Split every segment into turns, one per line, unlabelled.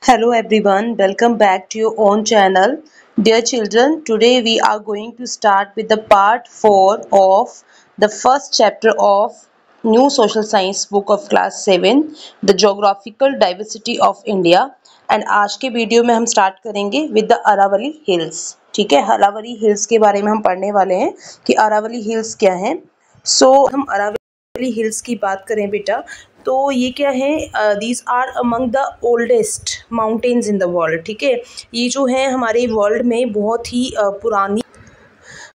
Hello everyone, welcome back to your own channel. Dear children, today we are going to start with the part 4 of the first chapter of New Social Science book of class 7, The Geographical Diversity of India. And आज के video में हम start करेंगे with the Aravalli hills. ठीक है, Aravalli hills के बारे में हम पढ़ने वाले हैं कि अरावली हिल्स क्या हैं. हम अरावली हिल्स की बात करें बेटा, तो ये क्या है, these are among the oldest mountains in the world. ठीक है, ये जो है हमारे वर्ल्ड में बहुत ही पुरानी,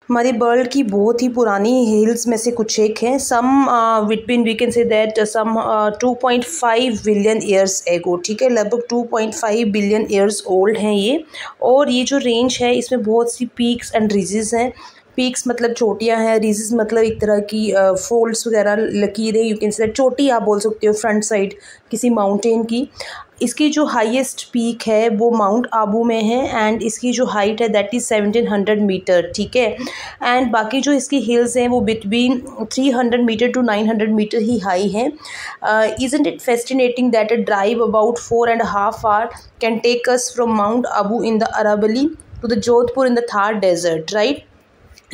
हमारे वर्ल्ड की बहुत ही पुरानी हिल्स में से कुछ एक हैं. Some between we can say that some 2.5 billion years ago. ठीक है, लगभग 2.5 बिलियन ईयर्स ओल्ड हैं ये. और ये जो रेंज है इसमें बहुत सी पीक्स एंड रिजेस हैं. पीक्स मतलब चोटियाँ हैं, रिजेस मतलब एक तरह की फोल्ड्स वगैरह लकीरें, यू कैन से चोटी आप बोल सकते हो फ्रंट साइड किसी माउंटेन की. इसकी जो हाईएस्ट पीक है वो माउंट आबू में है एंड इसकी जो हाइट है दैट इज़ 1700 मीटर. ठीक है, एंड बाकी जो इसकी हिल्स हैं वो बिटवीन 300 मीटर टू 900 मीटर ही हाई हैं. Isn't it fascinating that a drive about 4.5 hour can take us from mount Abu in the Aravalli to the Jodhpur in the Thar desert. Right,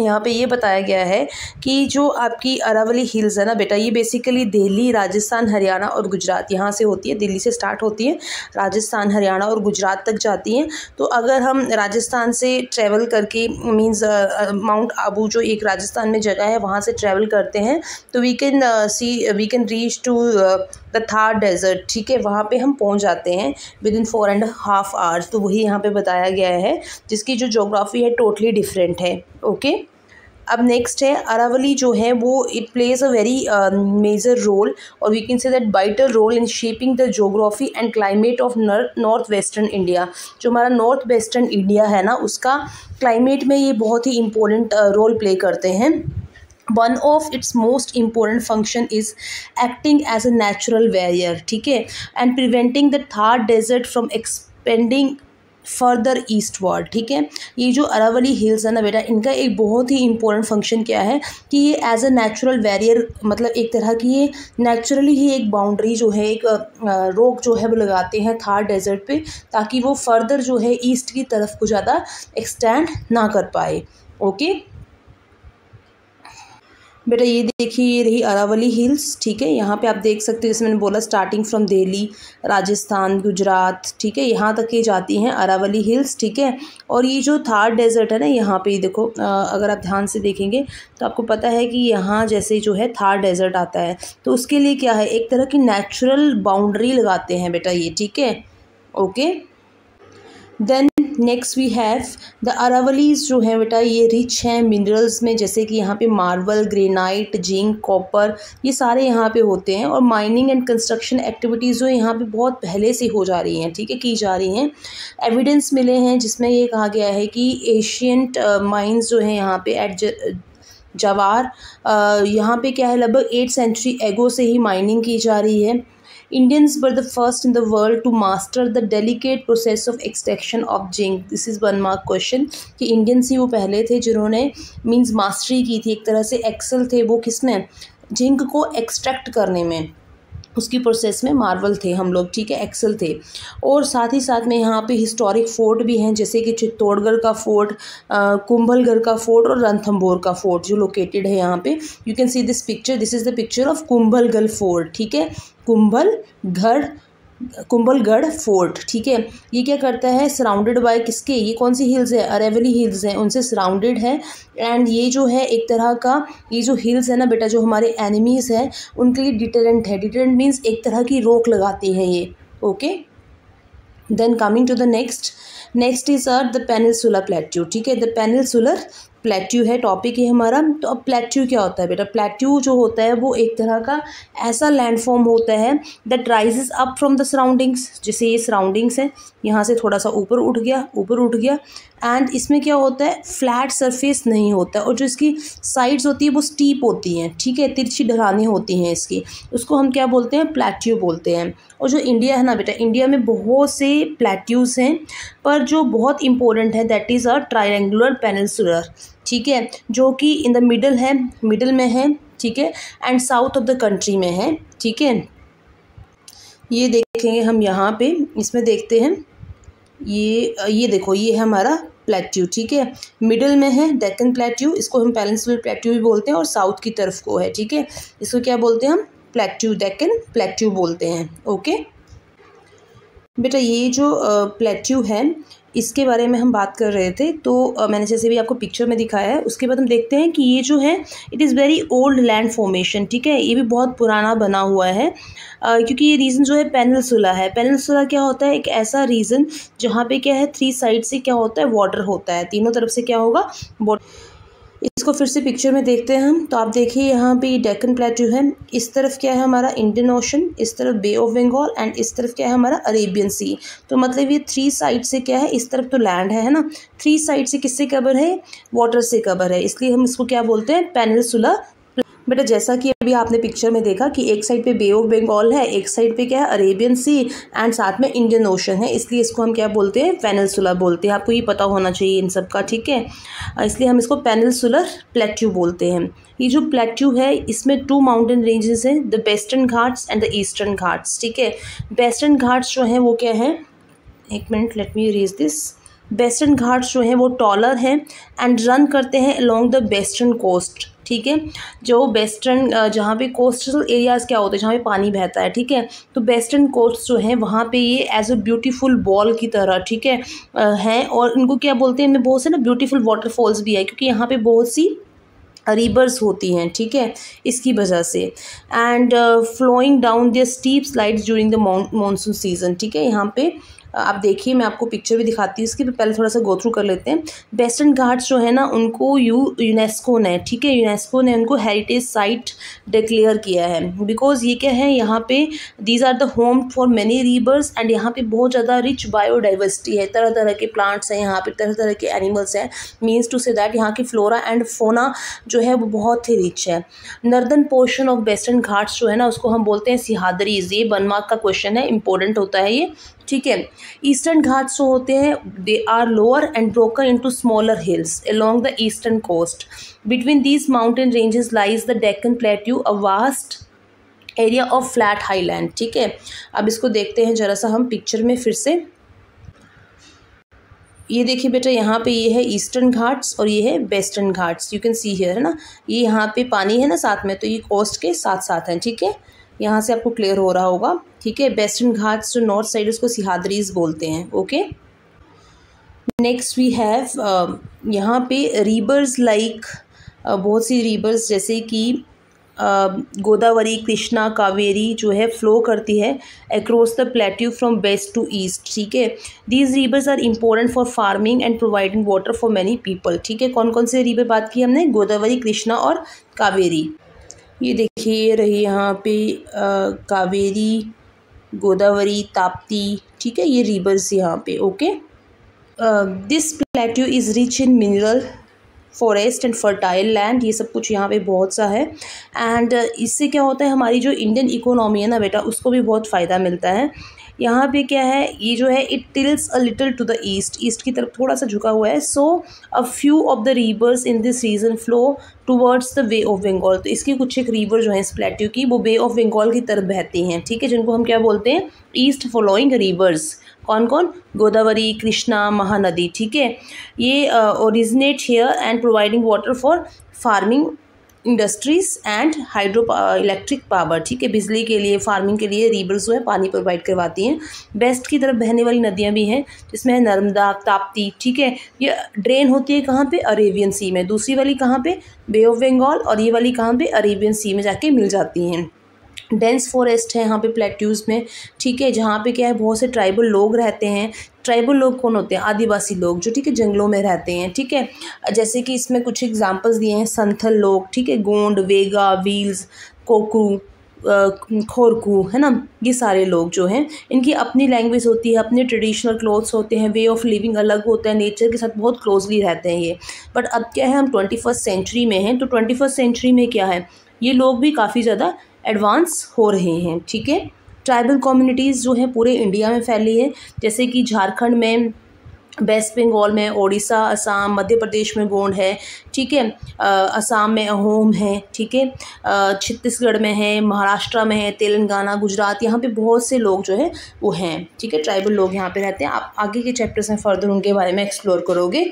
यहाँ पे ये बताया गया है कि जो आपकी अरावली हिल्स है ना बेटा, ये बेसिकली दिल्ली, राजस्थान, हरियाणा और गुजरात यहाँ से होती है. दिल्ली से स्टार्ट होती है, राजस्थान, हरियाणा और गुजरात तक जाती हैं. तो अगर हम राजस्थान से ट्रैवल करके मींस माउंट आबू जो एक राजस्थान में जगह है वहाँ से ट्रैवल करते हैं तो we can reach to the Thar desert. ठीक है, वहाँ पे हम पहुँच जाते हैं विद इन 4.5 आवर्स. तो वही यहाँ पे बताया गया है, जिसकी जो जोग्राफी है टोटली डिफरेंट है. ओके, अब नेक्स्ट है अरावली जो है वो it plays a very major role और we can say that vital role in shaping the geography and climate of north western India. जो हमारा नॉर्थ वेस्टर्न इंडिया है ना, उसका क्लाइमेट में ये बहुत ही इम्पोर्टेंट रोल प्ले करते हैं. One of its most important function is acting as a natural barrier. ठीक है, and preventing the Thar desert from expanding further eastward. ठीक है, ये जो अरावली हिल्स है ना बेटा, इनका एक बहुत ही इंपॉर्टेंट फंक्शन क्या है कि ये एज अ नेचुरल बैरियर, मतलब एक तरह की ये नेचुरली ही एक बाउंड्री जो है, एक रोक जो है वो लगाते हैं थार डेजर्ट पे, ताकि वो फर्दर जो है ईस्ट की तरफ को ज़्यादा एक्सटेंड ना कर पाए. ओके बेटा, ये देखिए, ये रही अरावली हिल्स. ठीक है, यहाँ पे आप देख सकते हो, जैसे मैंने बोला स्टार्टिंग फ्रॉम दिल्ली, राजस्थान, गुजरात, ठीक है, यहाँ तक ये जाती हैं अरावली हिल्स. ठीक है, और ये जो थार डेजर्ट है ना, यहाँ पे देखो, अगर आप ध्यान से देखेंगे तो आपको पता है कि यहाँ जैसे जो है थार डेजर्ट आता है, तो उसके लिए क्या है, एक तरह की नेचुरल बाउंड्री लगाते हैं बेटा ये. ठीक है, okay. Then next we have the Aravallis जो है बेटा, ये रिच हैं मिनरल्स में, जैसे कि यहाँ पे मार्बल, ग्रेनाइट, जिंक, कॉपर, ये सारे यहाँ पे होते हैं. और माइनिंग एंड कंस्ट्रक्शन एक्टिविटीज़ जो यहाँ पे बहुत पहले से हो जा रही हैं. ठीक है, की जा रही हैं. एविडेंस मिले हैं जिसमें ये कहा गया है कि एशियंट माइंस जो हैं यहाँ पे एट जवार, यहाँ पे क्या है, लगभग 8th सेंचुरी एगो से ही माइनिंग की जा रही है. Indians were the first in the world to master the delicate process of extraction of zinc. This is 1 mark question कि इंडियंस ही वो पहले थे जिन्होंने मींस मास्टरी की थी, एक तरह से एक्सेल थे वो किसमें, जिंक को एक्सट्रैक्ट करने में, उसकी प्रोसेस में मार्वल थे हम लोग. ठीक है, एक्सेल थे. और साथ ही साथ में यहाँ पे हिस्टोरिक फोर्ट भी हैं, जैसे कि चित्तौड़गढ़ का फोर्ट, कुंभलगढ़ का फोर्ट और रणथंभौर का फोर्ट जो लोकेटेड है यहाँ पे. You can see this picture, this is the picture of Kumbhalgarh fort. ठीक है, कुंभलगढ़ फोर्ट. ठीक है, ये क्या करता है, सराउंडेड बाय किसके, ये कौन सी हिल्स है, अरावली हिल्स हैं, उनसे सराउंडेड है. एंड ये जो है एक तरह का, ये जो हिल्स है ना बेटा, जो हमारे एनिमीज़ हैं उनके लिए डिटरेंट है. डिटरेंट मीन्स एक तरह की रोक लगाती हैं ये. Okay, then coming to the next is the peninsular plateau. ठीक है, द पेनिनसुलर प्लेट्यू है टॉपिक है हमारा. तो अब प्लेट्यू क्या होता है बेटा, प्लेट्यू जो होता है वो एक तरह का ऐसा लैंडफॉर्म होता है that rises up from the surroundings. जैसे ये सराउंडिंग्स है, यहाँ से थोड़ा सा ऊपर उठ गया एंड इसमें क्या होता है, फ्लैट सरफेस नहीं होता और जो इसकी साइड्स होती है वो स्टीप होती हैं. ठीक है, तिरछी ढलानें होती हैं इसकी, उसको हम क्या बोलते हैं, प्लेट्यू बोलते हैं. और जो इंडिया है ना बेटा, इंडिया में बहुत से प्लेट्यूज़ हैं, पर जो बहुत इंपॉर्टेंट है that is a triangular peninsular. ठीक है, जो कि इन द मिडल में है. ठीक है, and south of the country में है. ठीक है, ये देखें देखेंगे हम यहाँ पे, इसमें देखते हैं ये देखो, ये है हमारा प्लेट्यू, ठीक है। मिडिल में है डेक्कन प्लेट्यू, इसको हम पेनिनसुलर प्लेट्यू भी बोलते हैं, और साउथ की तरफ को है, ठीक है। इसको क्या बोलते हैं हम? प्लेट्यू, डेक्कन प्लेट्यू बोलते हैं। ओके बेटा, ये जो प्लेट्यू है इसके बारे में हम बात कर रहे थे, तो मैंने जैसे भी आपको पिक्चर में दिखाया है। उसके बाद हम देखते हैं कि ये जो है it is very old land formation, ठीक है। ये भी बहुत पुराना बना हुआ है, क्योंकि ये रीजन जो है पेनिनसुला है। पेनिनसुला क्या होता है? एक ऐसा रीजन जहाँ पे क्या है, 3 साइड से क्या होता है, वाटर होता है, तीनों तरफ से क्या होगा, वाटर। इसको फिर से पिक्चर में देखते हैं हम, तो आप देखिए यहाँ पे डेक्कन प्लेट्यू है, इस तरफ क्या है हमारा इंडियन ओशन, इस तरफ बे ऑफ बंगाल, एंड इस तरफ क्या है हमारा अरेबियन सी। तो मतलब ये 3 साइड से क्या है, इस तरफ तो लैंड है ना, 3 साइड से किससे कवर है? वाटर से कवर है, इसलिए हम इसको क्या बोलते हैं? पेनिनसुला। बेटा जैसा कि अभी आपने पिक्चर में देखा कि एक साइड पे बे ऑफ बंगाल है, एक साइड पे क्या है, अरेबियन सी, एंड साथ में इंडियन ओशन है, इसलिए इसको हम क्या बोलते हैं? पेनिनसुला बोलते हैं। आपको ये पता होना चाहिए इन सब का, ठीक है। इसलिए हम इसको पेनिनसुलर प्लेट्यू बोलते हैं। ये जो प्लेट्यू है इसमें 2 माउंटेन रेंजेस हैं, the western Ghats and the eastern Ghats, ठीक है। वेस्टर्न घाट्स जो हैं वो क्या है, एक minute, let me erase this. Western Ghats जो हैं वो टॉलर हैं एंड रन करते हैं अलोंग द वेस्टर्न कोस्ट, ठीक है। जो वेस्टर्न जहाँ पे कोस्टल एरियाज़ क्या होते हैं, जहाँ पे पानी बहता है, ठीक है, तो वेस्टर्न कोस्ट जो है वहाँ पे ये एज अ ब्यूटीफुल बॉल की तरह, ठीक है, हैं। और इनको क्या बोलते हैं? इनमें बहुत से ना ब्यूटीफुल वाटरफॉल्स भी है, क्योंकि यहाँ पे बहुत सी रिवर्स होती हैं, ठीक है, इसकी वजह से। And flowing down the steep slides during the monsoon season, ठीक है। यहाँ पे आप देखिए, मैं आपको पिक्चर भी दिखाती हूँ, इसके पहले थोड़ा सा गो थ्रू कर लेते हैं। वेस्टर्न घाट्स जो है ना, उनको यूनेस्को ने, ठीक है, यूनेस्को ने उनको हेरिटेज साइट डिक्लेयर किया है, बिकॉज ये क्या है, यहाँ पे these are the home for many rivers, and यहाँ पे बहुत ज़्यादा रिच बायोडाइवर्सिटी है, तरह तरह के प्लांट्स हैं यहाँ पे, तरह तरह के एनिमल्स हैं। मीन्स टू से दैट यहाँ की फ्लोरा एंड फोना जो है वो बहुत ही रिच है। Northern portion of western Ghats जो है ना, उसको हम बोलते हैं सिहादरीज। ये 1 मार्क का क्वेश्चन है, इंपॉर्टेंट होता है ये, ठीक है। ईस्टर्न घाट्स जो होते हैं they are lower and broken into smaller hills along the eastern coast. Between these mountain ranges lies the Deccan plateau, a vast area of flat highland, ठीक है। अब इसको देखते हैं जरा सा हम पिक्चर में फिर से। ये देखिए बेटा, यहाँ पे ये है ईस्टर्न घाट्स और ये है western Ghats, you can see here, है ना। ये यहाँ पे पानी है ना साथ में, तो ये कोस्ट के साथ साथ हैं, ठीक है। यहाँ से आपको क्लियर हो रहा होगा, ठीक है। वेस्टर्न घाट्स जो नॉर्थ साइड, उसको सिहादरीज बोलते हैं। ओके, नेक्स्ट वी हैव यहाँ पे रिवर्स लाइक बहुत सी रिवर्स, जैसे कि गोदावरी, कृष्णा, कावेरी जो है फ्लो करती है across the plateau from west to east, ठीक है। These rivers are important for farming and providing water for many people, ठीक है। कौन कौन से रिवर बात की हमने? गोदावरी, कृष्णा और कावेरी। ये देखिए, ये रही यहाँ पे कावेरी, गोदावरी, ताप्ती, ठीक है, ये रिवर्स यहाँ पे। Okay, this plateau is rich in mineral forest and fertile land, ये सब कुछ यहाँ पे बहुत सा है। एंड इससे क्या होता है, हमारी जो इंडियन इकोनॉमी है ना बेटा, उसको भी बहुत फ़ायदा मिलता है। यहाँ पे क्या है, ये जो है it tilts a little to the east, east की तरफ थोड़ा सा झुका हुआ है। So a few of the rivers in this region flow towards the Bay of Bengal. तो इसकी कुछ एक रिवर जो है इस प्लेट्यू की, वो बे ऑफ बंगाल की तरफ बहती हैं, ठीक है, जिनको हम क्या बोलते हैं? East following rivers. कौन कौन? गोदावरी, कृष्णा, महानदी, ठीक है। ये originate here and providing water for farming industries and hydro electric power, ठीक है, बिजली के लिए, फार्मिंग के लिए रिवर्स जो है पानी प्रोवाइड करवाती हैं। वेस्ट की तरफ बहने वाली नदियां भी हैं, जिसमें है नर्मदा, ताप्ती, ठीक है। ये ड्रेन होती है कहाँ पे? अरेबियन सी में। दूसरी वाली कहाँ पे? बे ऑफ बंगाल। और ये वाली कहाँ पे? अरेबियन सी में जाके मिल जाती हैं। डेंस फॉरेस्ट है यहाँ पे प्लेट्यूज़ में, ठीक है, जहाँ पे क्या है, बहुत से ट्राइबल लोग रहते हैं। ट्राइबल लोग कौन होते हैं? आदिवासी लोग, जो ठीक है जंगलों में रहते हैं, ठीक है। जैसे कि इसमें कुछ एग्जांपल्स दिए हैं, संथल लोग, ठीक है, गोंड, वेगा, व्हील्स, कोकू, खोरकू, है ना। ये सारे लोग जो हैं, इनकी अपनी लैंग्वेज होती है, अपने ट्रेडिशनल क्लोथ्स होते हैं, वे ऑफ लिविंग अलग होता है, नेचर के साथ बहुत क्लोजली रहते हैं ये। बट अब क्या है, हम 21st सेंचुरी में हैं, तो 21st सेंचुरी में क्या है, ये लोग भी काफ़ी ज़्यादा एडवांस हो रहे हैं, ठीक है। ट्राइबल कम्युनिटीज़ जो हैं पूरे इंडिया में फैली है, जैसे कि झारखंड में वेस्ट बंगाल में ओडिशा, असम, मध्य प्रदेश में गोंड है, ठीक है, असम में अहोम है, ठीक है, छत्तीसगढ़ में है, महाराष्ट्र में है, तेलंगाना, गुजरात, यहाँ पे बहुत से लोग जो है वो हैं, ठीक है, ट्राइबल लोग यहाँ पे रहते हैं। आप आगे के चैप्टर्स में फर्दर उनके बारे में एक्सप्लोर करोगे।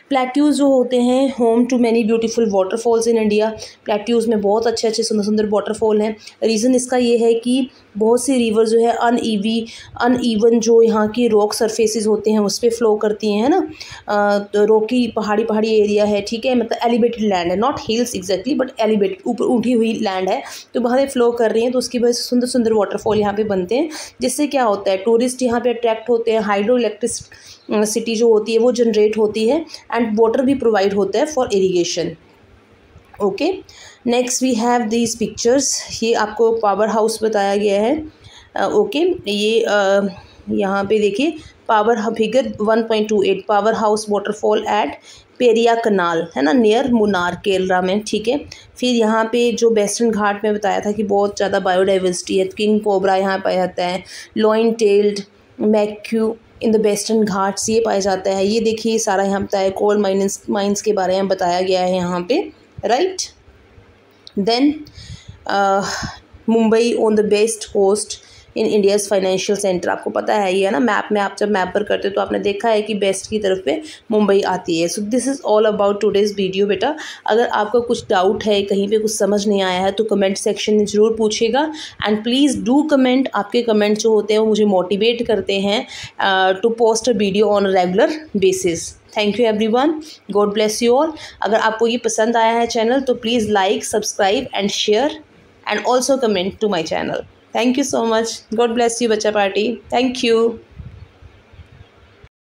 प्लेट्यूज़ जो होते हैं, home to many beautiful waterfalls in India. Plateaus में बहुत अच्छे अच्छे सुंदर सुंदर वाटरफॉल हैं। रीज़न इसका ये है कि बहुत सी रिवर जो है अनइवन जो यहाँ की रॉक सरफेसेस होते हैं उस पर फ्लो करती हैं, है ना। तो रॉकी पहाड़ी एरिया है, ठीक है, मतलब एलिवेटेड लैंड है, not hills exactly but elevated, ऊपर उठी हुई लैंड है, तो वहाँ पे फ्लो कर रही हैं, तो उसकी वजह से सुंदर सुंदर वाटरफॉल यहाँ पे बनते हैं, जिससे क्या होता है टूरिस्ट यहाँ पे अट्रैक्ट होते हैं, हाइड्रो इलेक्ट्रिक सिटी जो होती है वो जनरेट होती है, एंड वाटर भी प्रोवाइड होता है for irrigation. Okay, next we have these pictures. ये आपको पावर हाउस बताया गया है। ओके, ये यहाँ पे देखिए power figure 1.28 power house waterfall at पेरिया कनाल, है ना, नियर मुन्नार केरला में, ठीक है। फिर यहाँ पे जो वेस्टर्न घाट में बताया था कि बहुत ज़्यादा बायोडाइवर्सिटी है, किंग कोबरा यहाँ पाया जाता है, lion tailed macaque in the western Ghats ये पाया जाता है। ये देखिए सारा यहाँ बताया, कोल माइंस के बारे में बताया गया है यहाँ पे, right. Then Mumbai on the west coast in India's financial centre, आपको पता है ये, है ना, मैप में आप जब मैप पर करते हो तो आपने देखा है कि वेस्ट की तरफ पे मुंबई आती है। So this is all about today's video बेटा। अगर आपका कुछ डाउट है, कहीं पे कुछ समझ नहीं आया है, तो कमेंट सेक्शन में ज़रूर पूछिएगा, एंड प्लीज़ डू कमेंट। आपके कमेंट जो होते हैं वो मुझे मोटिवेट करते हैं to post a video on a regular basis. Thank you everyone, God bless you all. अगर आपको ये पसंद आया है चैनल तो please like, subscribe and share and also comment to my channel. Thank you so much. God bless you, Bacha Party. Thank you.